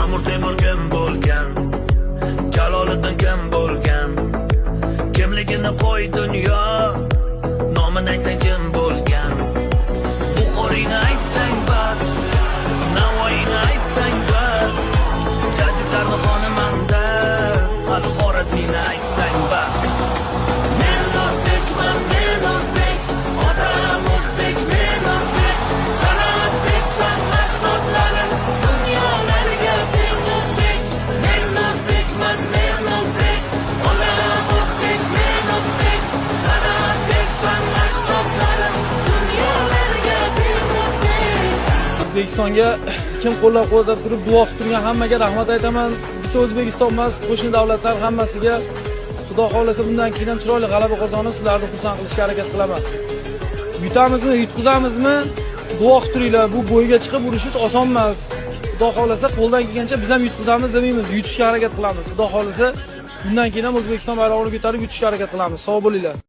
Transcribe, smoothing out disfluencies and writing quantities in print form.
Amir Temur kim bo'lgan, Jaloliddin kim bo'lgan, kimligini qo'y dunyo, nomini aytsang jim bo'lgan. Buxoriyni aytsang bas, Navoiyni aytsang bas, jadidlarni xonimanda, hali Xorazmiyni aytsang bas. Men o'zbekman, men o'zbek, otam o'zbek, men o'zbek, san'atbek san'atlarim dunyolarga teng o'zbek. Men o'zbekman, men o'zbek, otam o'zbek, men o'zbek, san'atbek san'atlarim dunyolarga teng o'zbek. O'zbekistonga kim qo'llab-quvvatlab turib duo qilib turgan hammaga rahmat aytaman. Bitta O'zbekiston emas, qo'shni davlatlar hammasiga Xudo xolasa bundan keyin ham chiroyli g'alaba qozonib, sizlarni xursand qilishga harakat qilaman. Yutamizmi, yutqizamizmi? Duo qilib turinglar. Bu bo'yiga chiqib urishish oson emas. Xudo xolasa qo'ldan kelgancha biz ham yutqizamiz demaymiz, yutishga harakat qilamiz. Xudo xolasa bundan keyin ham O'zbekiston bayrog'ini ko'tarib yutishga harakat qilamiz. Sog' bo'linglar.